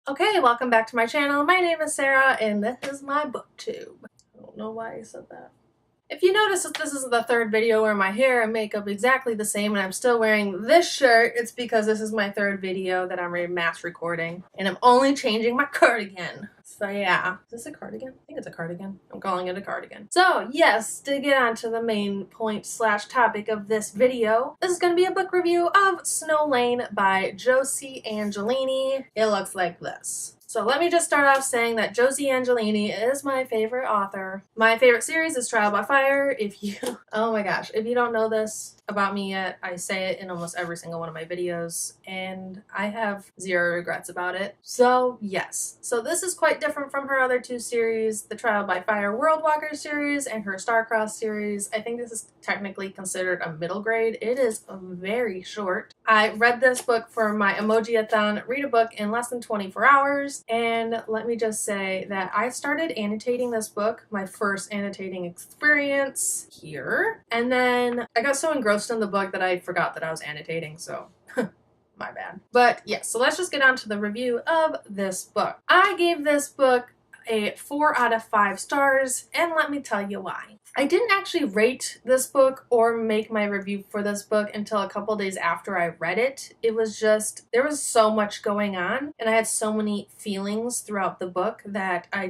Okay, welcome back to my channel. My name is Sarah and this is my booktube. I don't know why I said that. If you notice that this is the third video where my hair and makeup exactly the same and I'm still wearing this shirt, it's because this is my third video that I'm mass recording and I'm only changing my cardigan. So yeah. Is this a cardigan? I think it's a cardigan. I'm calling it a cardigan. So yes, to get on to the main point / topic of this video, this is going to be a book review of Snow Lane by Josie Angelini. It looks like this. So let me just start off saying that Josie Angelini is my favorite author. My favorite series is Trial by Fire. Oh my gosh, if you don't know this about me yet, I say it in almost every single one of my videos, and I have zero regrets about it. So yes, so this is quite different from her other two series, the Trial by Fire World Walker series and her Star-Crossed series. I think this is technically considered a middle grade. It is very short. I read this book for my Emoji-a-thon, read a book in less than 24 hours, and let me just say that I started annotating this book, my first annotating experience here, and then I got so engrossed in the book that I forgot that I was annotating, so my bad. But yeah, so let's just get on to the review of this book. I gave this book a 4 out of 5 stars, and let me tell you why. I didn't actually rate this book or make my review for this book until a couple days after I read it. It was just, there was so much going on, and I had so many feelings throughout the book that I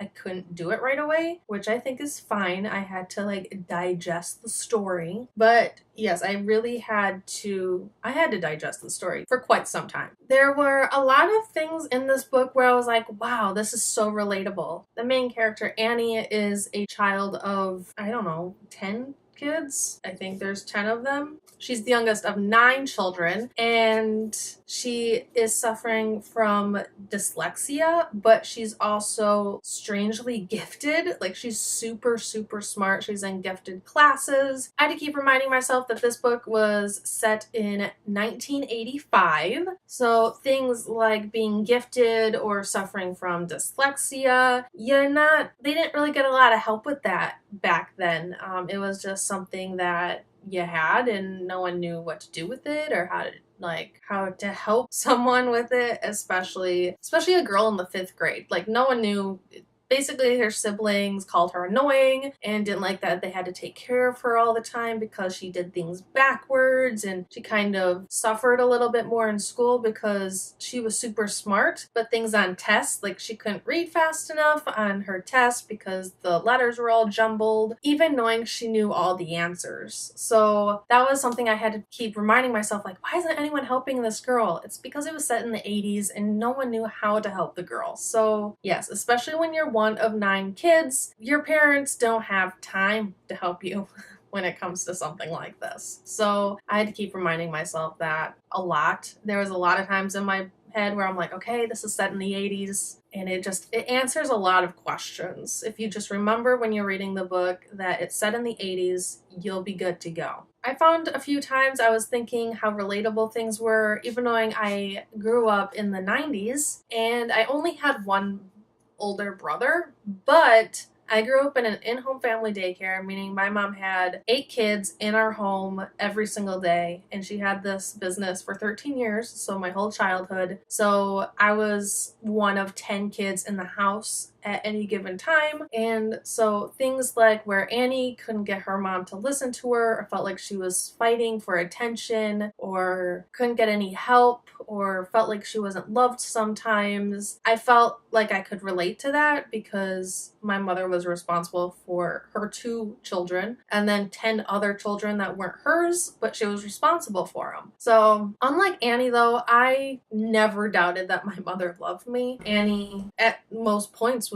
couldn't do it right away, which I think is fine. I had to digest the story. But yes, I had to digest the story for quite some time. There were a lot of things in this book where I was like, wow, this is so relatable. The main character, Annie, is a child of, I don't know, 10 kids. I think there's 10 of them. She's the youngest of 9 children, and she is suffering from dyslexia, but she's also strangely gifted. Like, she's super, super smart. She's in gifted classes. I had to keep reminding myself that this book was set in 1985. So things like being gifted or suffering from dyslexia, they didn't really get a lot of help with that back then. It was just something that you had and no one knew what to do with it or how to help someone with it, especially a girl in the 5th grade. Like, no one knew. Basically, her siblings called her annoying and didn't like that they had to take care of her all the time because she did things backwards, and she kind of suffered a little bit more in school because she was super smart, but things on tests, like she couldn't read fast enough on her test because the letters were all jumbled, even knowing she knew all the answers. So that was something I had to keep reminding myself, like, why isn't anyone helping this girl? It's because it was set in the 80s and no one knew how to help the girl. So yes, especially when you're one of 9 kids, your parents don't have time to help you when it comes to something like this. So I had to keep reminding myself that a lot. There was a lot of times in my head where I'm like, okay, this is set in the 80s, and it answers a lot of questions. If you just remember when you're reading the book that it's set in the 80s, you'll be good to go. I found a few times I was thinking how relatable things were, even knowing I grew up in the 90s, and I only had one older brother, but I grew up in an in-home family daycare, meaning my mom had 8 kids in our home every single day, and she had this business for 13 years, so my whole childhood. So I was one of 10 kids in the house at any given time, and so things like where Annie couldn't get her mom to listen to her, or felt like she was fighting for attention, or couldn't get any help, or felt like she wasn't loved sometimes, I felt like I could relate to that because my mother was responsible for her 2 children and then 10 other children that weren't hers, but she was responsible for them. So unlike Annie, though, I never doubted that my mother loved me. Annie at most points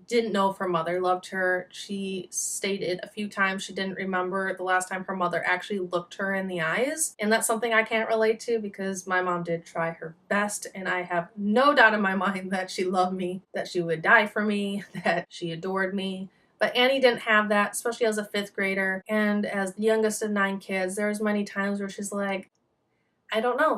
didn't know if her mother loved her. She stated a few times she didn't remember the last time her mother actually looked her in the eyes, and that's something I can't relate to because my mom did try her best, and I have no doubt in my mind that she loved me, that she would die for me, that she adored me. But Annie didn't have that, especially as a 5th grader, and as the youngest of 9 kids, there was many times where she's like, I don't know,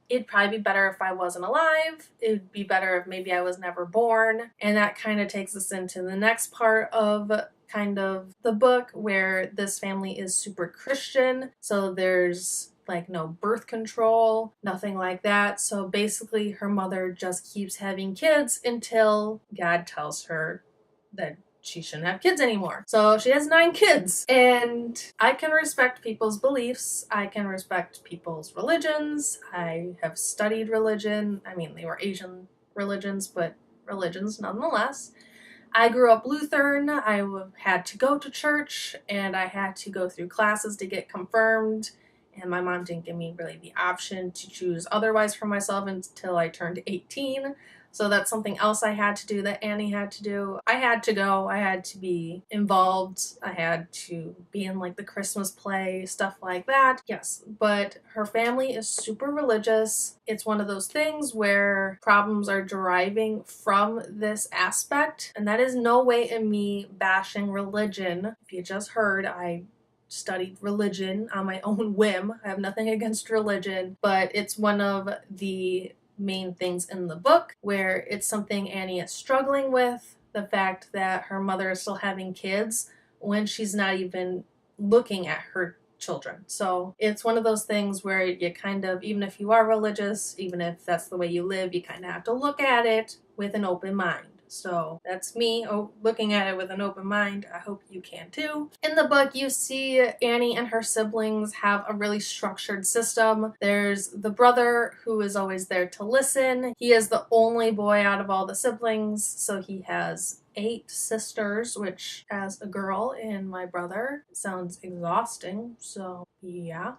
it'd probably be better if I wasn't alive. It'd be better if maybe I was never born. And that kind of takes us into the next part of kind of the book, where this family is super Christian. So there's like no birth control, nothing like that. So basically her mother just keeps having kids until God tells her that she shouldn't have kids anymore. So she has 9 kids. And I can respect people's beliefs. I can respect people's religions. I have studied religion. I mean, they were Asian religions, but religions nonetheless. I grew up Lutheran. I had to go to church and I had to go through classes to get confirmed. And my mom didn't give me really the option to choose otherwise for myself until I turned 18. So that's something else I had to do that Annie had to do. I had to go. I had to be involved. I had to be in like the Christmas play, stuff like that. Yes, but her family is super religious. It's one of those things where problems are deriving from this aspect. And that is no way in me bashing religion. If you just heard, I studied religion on my own whim. I have nothing against religion, but it's one of the main things in the book where it's something Annie is struggling with, the fact that her mother is still having kids when she's not even looking at her children. So it's one of those things where you kind of, even if you are religious, even if that's the way you live, you kind of have to look at it with an open mind. So that's me looking at it with an open mind. I hope you can too. In the book, you see Annie and her siblings have a really structured system. There's the brother who is always there to listen. He is the only boy out of all the siblings, so he has 8 sisters, which as a girl and my brother sounds exhausting. So yeah.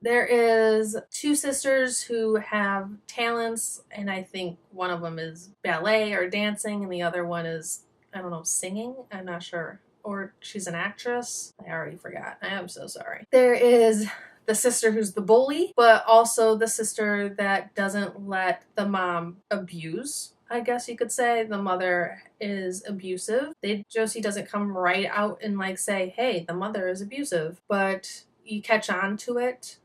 There is 2 sisters who have talents, and I think one of them is ballet or dancing, and the other one is, I don't know, singing? I'm not sure. Or she's an actress? I already forgot. I am so sorry. There is the sister who's the bully, but also the sister that doesn't let the mom abuse, I guess you could say. The mother is abusive. Josie doesn't come right out and like say, hey, the mother is abusive, but you catch on to it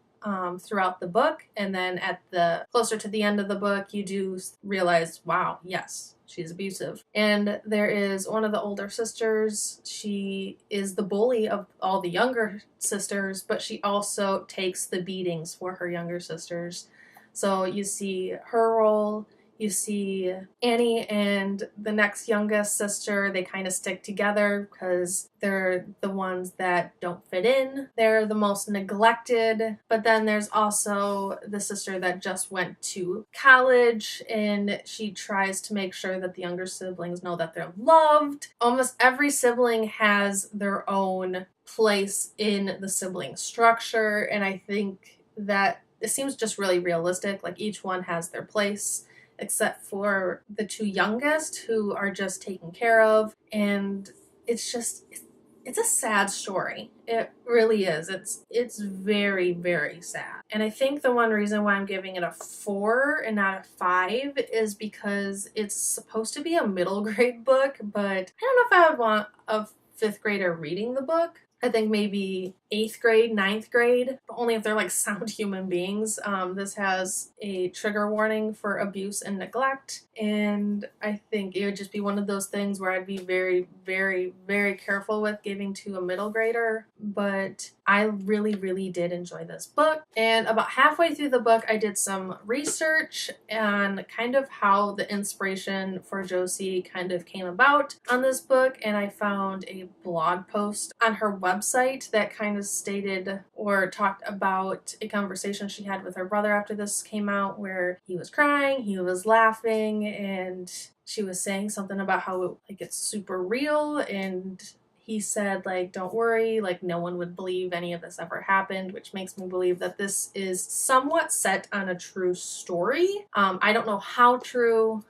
throughout the book, and then at the closer to the end of the book you do realize, wow, yes, she's abusive. And there is one of the older sisters. She is the bully of all the younger sisters, but she also takes the beatings for her younger sisters. So you see her role. You see Annie and the next youngest sister, they kind of stick together because they're the ones that don't fit in. They're the most neglected. But then there's also the sister that just went to college, and she tries to make sure that the younger siblings know that they're loved. Almost every sibling has their own place in the sibling structure, and I think that it seems just really realistic. Like each one has their place, except for the 2 youngest who are just taken care of. And it's a sad story. It really is. It's very, very sad. And I think the one reason why I'm giving it a 4 and not a 5 is because it's supposed to be a middle grade book, but I don't know if I would want a 5th grader reading the book. I think maybe 8th grade, 9th grade, but only if they're like sound human beings. This has a trigger warning for abuse and neglect, and I think it would just be one of those things where I'd be very, very, very careful with giving to a middle grader. But I really, really did enjoy this book. And about halfway through the book, I did some research on kind of how the inspiration for Josie kind of came about on this book, and I found a blog post on her website that kind of stated or talked about a conversation she had with her brother after this came out, where he was crying, he was laughing, and she was saying something about how like it's super real, and he said, like, don't worry, like, no one would believe any of this ever happened, which makes me believe that this is somewhat set on a true story. I don't know how true,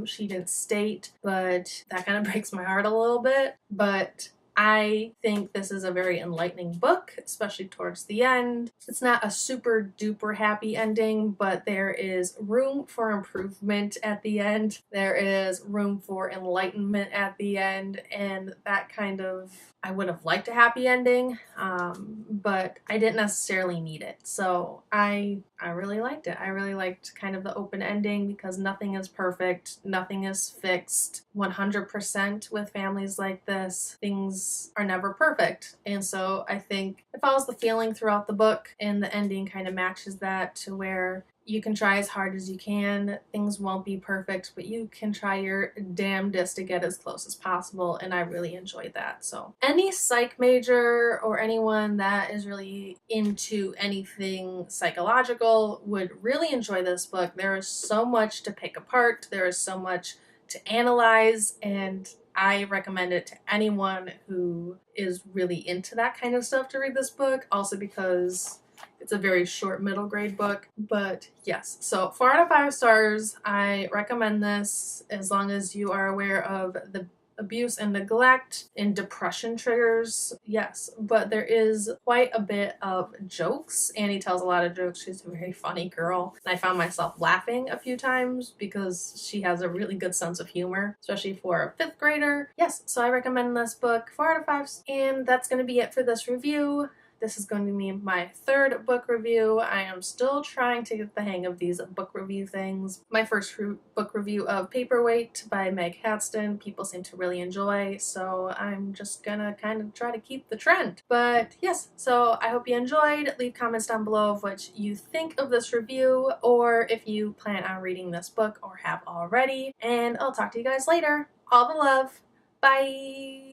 she didn't state, but that kind of breaks my heart a little bit. But I think this is a very enlightening book, especially towards the end. It's not a super duper happy ending, but there is room for improvement at the end. There is room for enlightenment at the end, and that kind of, I would have liked a happy ending, but I didn't necessarily need it. So I really liked it. I really liked kind of the open ending because nothing is perfect, nothing is fixed 100% with families like this. Things things are never perfect. And so I think it follows the feeling throughout the book, and the ending kind of matches that, to where you can try as hard as you can. Things won't be perfect, but you can try your damnedest to get as close as possible, and I really enjoyed that. So any psych major or anyone that is really into anything psychological would really enjoy this book. There is so much to pick apart. There is so much to analyze, and I recommend it to anyone who is really into that kind of stuff to read this book. Also because it's a very short middle grade book. But yes, so 4 out of 5 stars. I recommend this as long as you are aware of the abuse and neglect and depression triggers. Yes, but there is quite a bit of jokes. Annie tells a lot of jokes. She's a very funny girl. And I found myself laughing a few times because she has a really good sense of humor, especially for a 5th grader. Yes, so I recommend this book, 4 out of 5. And that's going to be it for this review. This is going to be my 3rd book review. I am still trying to get the hang of these book review things. My first book review of Paperweight by Meg Hadston, people seem to really enjoy, so I'm just gonna kind of try to keep the trend. But yes, so I hope you enjoyed. Leave comments down below of what you think of this review, or if you plan on reading this book or have already, and I'll talk to you guys later. All the love. Bye!